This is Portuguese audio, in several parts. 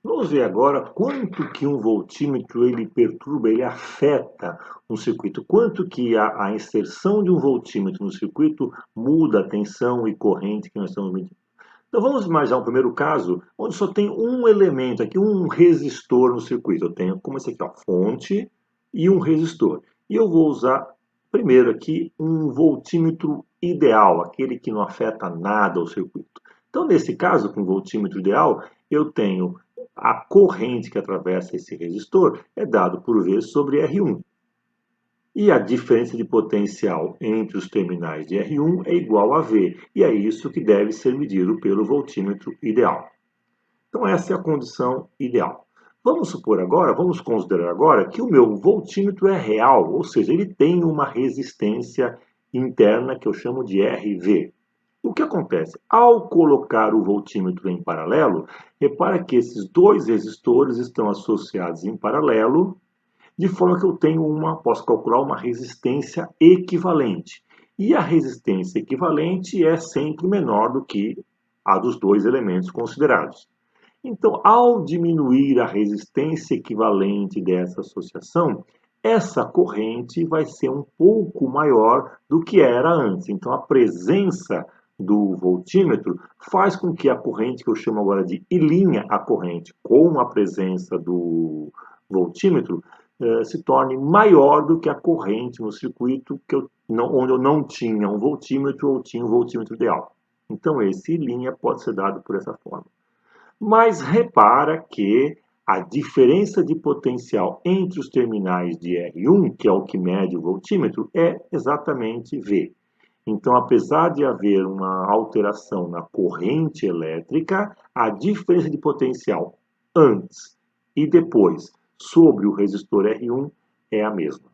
Vamos ver agora quanto que um voltímetro ele perturba, ele afeta um circuito. Quanto que a inserção de um voltímetro no circuito muda a tensão e corrente que nós estamos medindo. Então vamos imaginar um primeiro caso, onde só tem um elemento aqui, um resistor no circuito. Eu tenho como esse aqui, ó, fonte e um resistor. E eu vou usar primeiro aqui um voltímetro ideal, aquele que não afeta nada ao circuito. Então nesse caso, com o voltímetro ideal, eu tenho a corrente que atravessa esse resistor é dado por V sobre R1. E a diferença de potencial entre os terminais de R1 é igual a V, e é isso que deve ser medido pelo voltímetro ideal. Então essa é a condição ideal. Vamos supor agora, vamos considerar agora que o meu voltímetro é real, ou seja, ele tem uma resistência interna que eu chamo de RV. O que acontece? Ao colocar o voltímetro em paralelo, repara que esses dois resistores estão associados em paralelo, de forma que eu tenho posso calcular uma resistência equivalente. E a resistência equivalente é sempre menor do que a dos dois elementos considerados. Então, ao diminuir a resistência equivalente dessa associação, essa corrente vai ser um pouco maior do que era antes. Então, a presença do voltímetro faz com que a corrente, que eu chamo agora de I', a corrente com a presença do voltímetro, se torne maior do que a corrente no circuito onde eu não tinha um voltímetro ou tinha um voltímetro ideal. Então, esse I' pode ser dado por essa forma. Mas repara que a diferença de potencial entre os terminais de R1, que é o que mede o voltímetro, é exatamente V. Então, apesar de haver uma alteração na corrente elétrica, a diferença de potencial antes e depois sobre o resistor R1 é a mesma.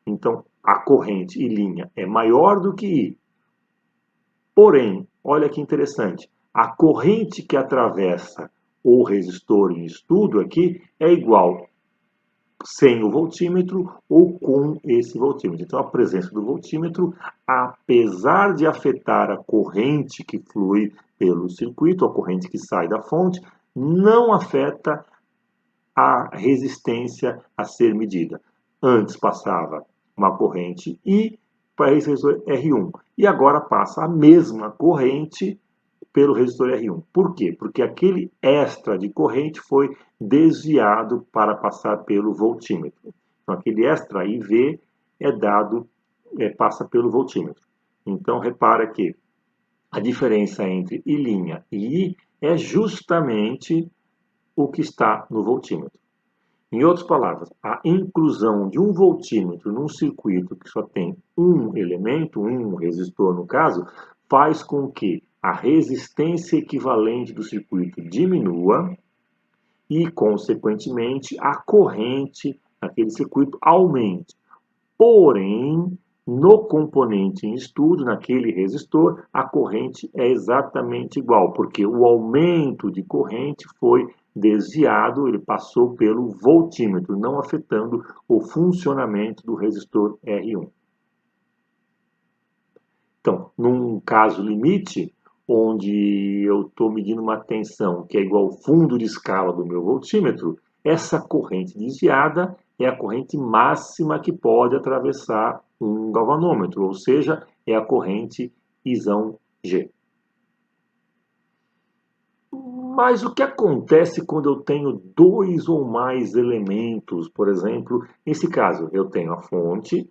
Então, a corrente I' é maior do que I. Porém, olha que interessante, a corrente que atravessa o resistor em estudo aqui é igual sem o voltímetro ou com esse voltímetro. Então, a presença do voltímetro, apesar de afetar a corrente que flui pelo circuito, a corrente que sai da fonte, não afeta a resistência a ser medida. Antes passava uma corrente I para esse resistor R1 e agora passa a mesma corrente pelo resistor R1. Por quê? Porque aquele extra de corrente foi desviado para passar pelo voltímetro. Então, aquele extra IV passa pelo voltímetro. Então, repara que a diferença entre I' e I é justamente o que está no voltímetro. Em outras palavras, a inclusão de um voltímetro num circuito que só tem um elemento, um resistor no caso, faz com que a resistência equivalente do circuito diminua e, consequentemente, a corrente naquele circuito aumente. Porém, no componente em estudo, naquele resistor, a corrente é exatamente igual, porque o aumento de corrente foi desviado, ele passou pelo voltímetro, não afetando o funcionamento do resistor R1. Então, num caso limite, onde eu estou medindo uma tensão que é igual ao fundo de escala do meu voltímetro, essa corrente desviada é a corrente máxima que pode atravessar um galvanômetro, ou seja, é a corrente Isão G. Mas o que acontece quando eu tenho dois ou mais elementos? Por exemplo, nesse caso, eu tenho a fonte,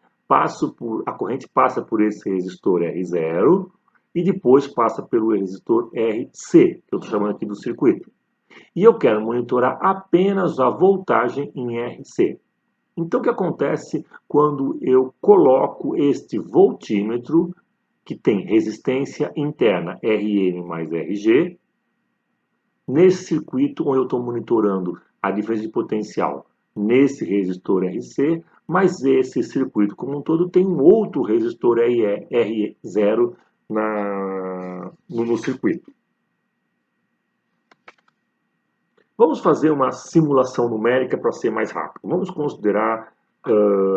a corrente passa por esse resistor R0 e depois passa pelo resistor RC, que eu estou chamando aqui do circuito. E eu quero monitorar apenas a voltagem em RC. Então, o que acontece quando eu coloco este voltímetro, que tem resistência interna Rn mais Rg, nesse circuito onde eu estou monitorando a diferença de potencial nesse resistor RC, mas esse circuito como um todo tem um outro resistor R0 no circuito. Vamos fazer uma simulação numérica para ser mais rápido. Vamos considerar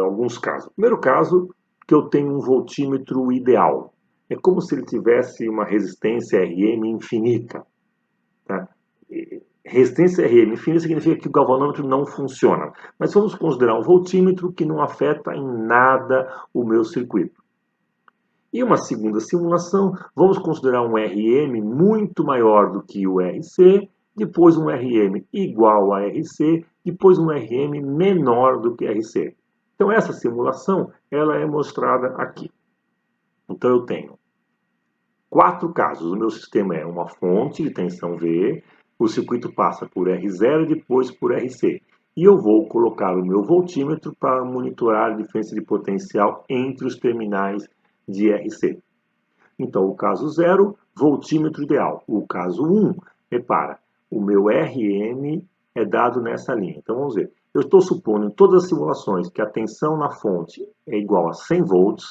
alguns casos. Primeiro caso, que eu tenho um voltímetro ideal. É como se ele tivesse uma resistência Rm infinita. Tá? resistência RM infinita significa que o galvanômetro não funciona. Mas vamos considerar um voltímetro que não afeta em nada o meu circuito. E uma segunda simulação, vamos considerar um RM muito maior do que o RC, depois um RM igual a RC, depois um RM menor do que RC. Então essa simulação ela é mostrada aqui. Então eu tenho 4 casos. O meu sistema é uma fonte de tensão V, o circuito passa por R0 e depois por RC. E eu vou colocar o meu voltímetro para monitorar a diferença de potencial entre os terminais de RC. Então, o caso 0, voltímetro ideal. O caso 1, repara, o meu RM é dado nessa linha. Então, vamos ver. Eu estou supondo em todas as simulações que a tensão na fonte é igual a 100 volts.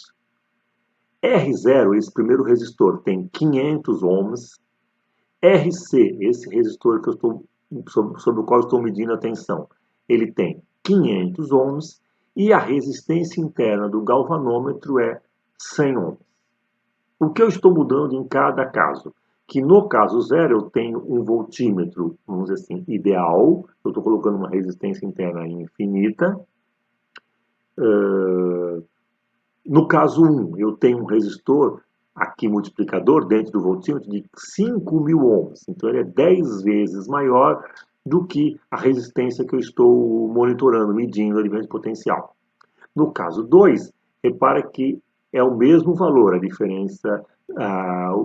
R0, esse primeiro resistor, tem 500 ohms. RC, esse resistor que eu estou, sobre o qual eu estou medindo a tensão, ele tem 500 ohms. E a resistência interna do galvanômetro é 100 ohms. O que eu estou mudando em cada caso? Que no caso 0 eu tenho um voltímetro, vamos dizer assim, ideal. Eu estou colocando uma resistência interna infinita. No caso 1, eu tenho um resistor aqui multiplicador dentro do voltímetro de 5.000 ohms. Então ele é 10 vezes maior do que a resistência que eu estou monitorando, medindo a diferença de potencial. No caso 2, repara que é o mesmo valor, a diferença,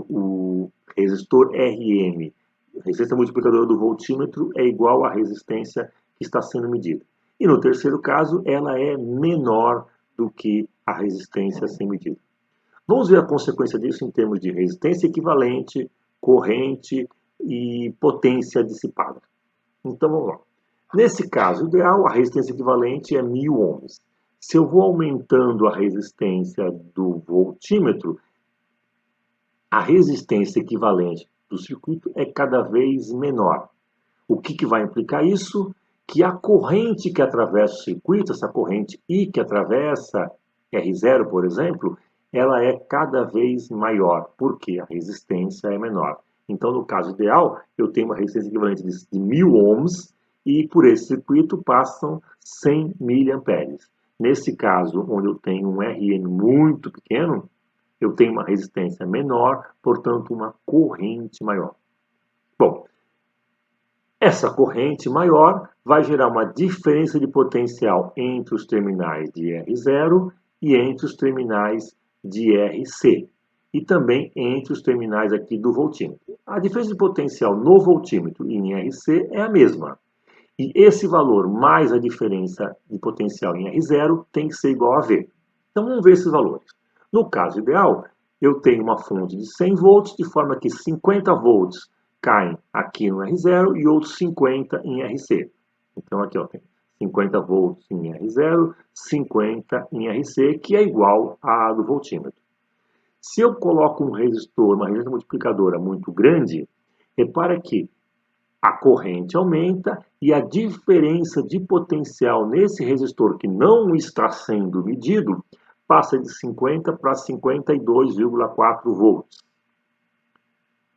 o resistor RM, a resistência multiplicadora do voltímetro é igual à resistência que está sendo medida. E no terceiro caso, ela é menor do que a resistência a ser medida. Vamos ver a consequência disso em termos de resistência equivalente, corrente e potência dissipada. Então vamos lá. Nesse caso ideal, a resistência equivalente é 1.000 ohms. Se eu vou aumentando a resistência do voltímetro, a resistência equivalente do circuito é cada vez menor. O que vai implicar isso? Que a corrente que atravessa o circuito, essa corrente I que atravessa R0, por exemplo, ela é cada vez maior, porque a resistência é menor. Então, no caso ideal, eu tenho uma resistência equivalente de 1.000 ohms e por esse circuito passam 100 miliamperes. Nesse caso, onde eu tenho um RM muito pequeno, eu tenho uma resistência menor, portanto, uma corrente maior. Bom, essa corrente maior vai gerar uma diferença de potencial entre os terminais de R0 e entre os terminais de RC. E também entre os terminais aqui do voltímetro. A diferença de potencial no voltímetro e em RC é a mesma. E esse valor mais a diferença de potencial em R0 tem que ser igual a V. Então vamos ver esses valores. No caso ideal, eu tenho uma fonte de 100 volts, de forma que 50 volts caem aqui no R0 e outros 50 em RC. Então aqui tem 50 volts em R0, 50 em RC, que é igual a do voltímetro. Se eu coloco um resistor, uma resistência multiplicadora muito grande, repara que a corrente aumenta e a diferença de potencial nesse resistor que não está sendo medido passa de 50 para 52,4 volts.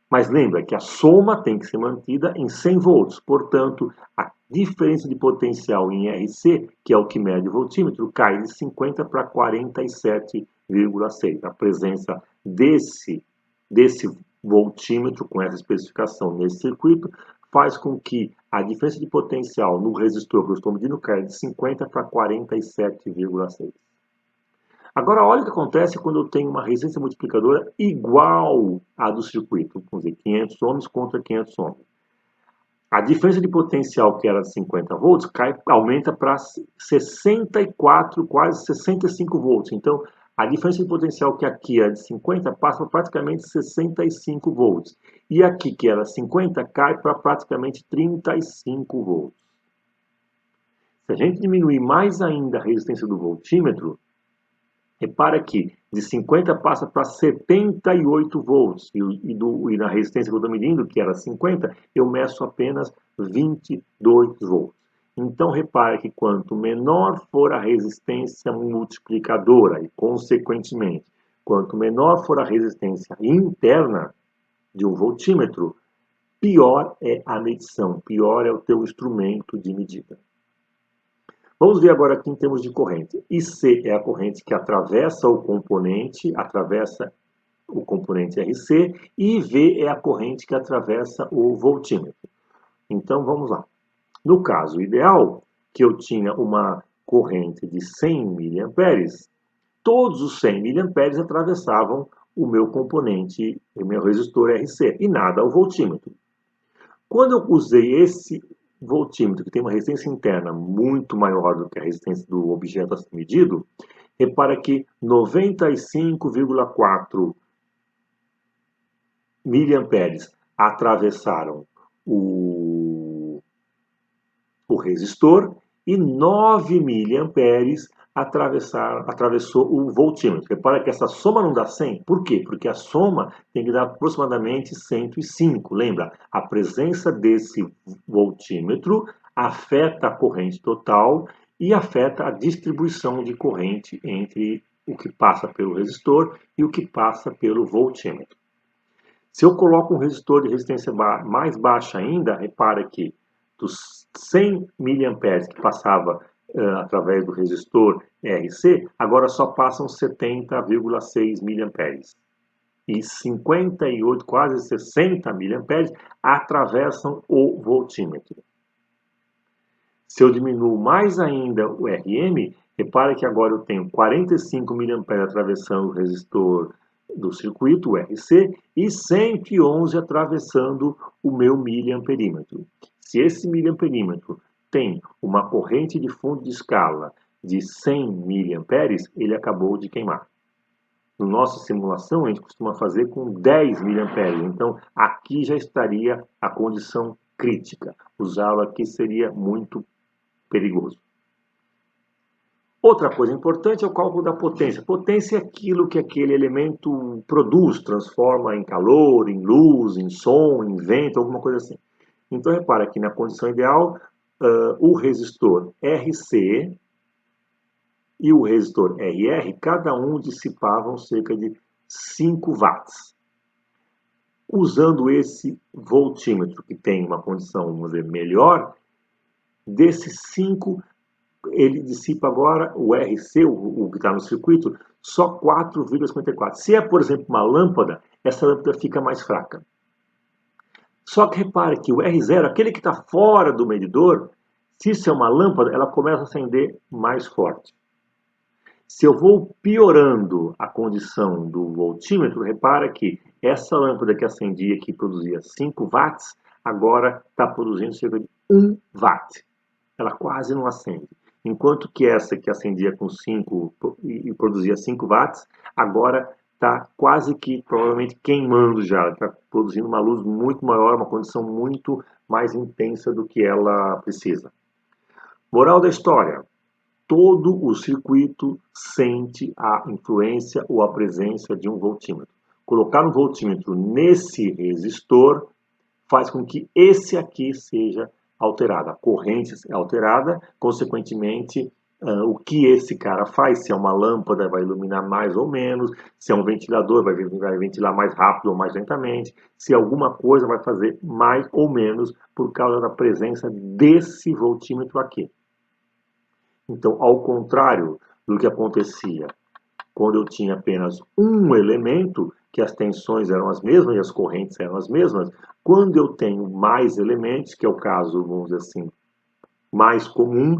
Mas lembra que a soma tem que ser mantida em 100 volts, portanto, a diferença de potencial em RC, que é o que mede o voltímetro, cai de 50 para 47,6. A presença desse voltímetro com essa especificação nesse circuito faz com que a diferença de potencial no resistor que eu estou medindo caia de 50 para 47,6. Agora, olha o que acontece quando eu tenho uma resistência multiplicadora igual à do circuito. Vamos dizer, 500 ohms contra 500 ohms. A diferença de potencial, que era de 50 volts, aumenta para 64, quase 65 volts. Então, a diferença de potencial que aqui era de 50 passa para praticamente 65 volts. E aqui, que era 50, cai para praticamente 35 volts. Se a gente diminuir mais ainda a resistência do voltímetro, repara que de 50 passa para 78 volts. E na resistência que eu estou medindo, que era 50, eu meço apenas 22 volts. Então, repara que quanto menor for a resistência multiplicadora e, consequentemente, quanto menor for a resistência interna de um voltímetro, pior é a medição, pior é o teu instrumento de medida. Vamos ver agora aqui em termos de corrente. IC é a corrente que atravessa o componente RC, e IV é a corrente que atravessa o voltímetro. Então vamos lá. No caso ideal, que eu tinha uma corrente de 100 mA, todos os 100 mA atravessavam o meu componente, o meu resistor RC, e nada o voltímetro. Quando eu usei esse voltímetro, que tem uma resistência interna muito maior do que a resistência do objeto a ser medido, repara que 95,4 miliamperes atravessaram o resistor e 9 miliamperes atravessou o voltímetro. Repara que essa soma não dá 100. Por quê? Porque a soma tem que dar aproximadamente 105. Lembra? A presença desse voltímetro afeta a corrente total e afeta a distribuição de corrente entre o que passa pelo resistor e o que passa pelo voltímetro. Se eu coloco um resistor de resistência mais baixa ainda, repara que dos 100 mA que passava através do resistor RC, agora só passam 70,6 mA. E 58, quase 60 mA atravessam o voltímetro. Se eu diminuo mais ainda o RM, repara que agora eu tenho 45 mA atravessando o resistor do circuito, o RC, e 111 atravessando o meu miliamperímetro. Se esse miliamperímetro tem uma corrente de fundo de escala de 100 miliamperes, ele acabou de queimar. Na nossa simulação, a gente costuma fazer com 10 miliamperes. Então, aqui já estaria a condição crítica. Usá-lo aqui seria muito perigoso. Outra coisa importante é o cálculo da potência. Potência é aquilo que aquele elemento produz, transforma em calor, em luz, em som, em vento, alguma coisa assim. Então, repara que na condição ideal, o resistor RC e o resistor RR, cada um dissipavam cerca de 5 watts. Usando esse voltímetro, que tem uma condição, vamos dizer, melhor, desses 5, ele dissipa agora, o RC, o que está no circuito, só 4,54. Se é, por exemplo, uma lâmpada, essa lâmpada fica mais fraca. Só que repare que o R0, aquele que está fora do medidor, se isso é uma lâmpada, ela começa a acender mais forte. Se eu vou piorando a condição do voltímetro, repara que essa lâmpada que acendia, que produzia 5 watts, agora está produzindo cerca de 1 watt. Ela quase não acende. Enquanto que essa que acendia com 5 e produzia 5 watts, agora está quase que provavelmente queimando já. Está produzindo uma luz muito maior, uma condição muito mais intensa do que ela precisa. Moral da história: todo o circuito sente a influência ou a presença de um voltímetro. Colocar um voltímetro nesse resistor faz com que esse aqui seja alterado, a corrente é alterada, consequentemente, o que esse cara faz, se é uma lâmpada, vai iluminar mais ou menos, se é um ventilador, vai ventilar mais rápido ou mais lentamente, se alguma coisa vai fazer mais ou menos por causa da presença desse voltímetro aqui. Então, ao contrário do que acontecia quando eu tinha apenas um elemento, que as tensões eram as mesmas e as correntes eram as mesmas, quando eu tenho mais elementos, que é o caso, vamos dizer assim, mais comum,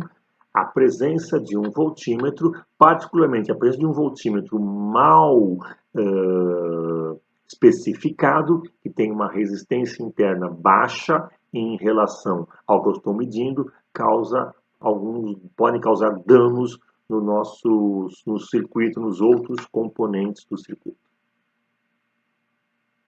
a presença de um voltímetro, particularmente a presença de um voltímetro mal especificado, que tem uma resistência interna baixa em relação ao que eu estou medindo, podem causar danos no circuito, nos outros componentes do circuito.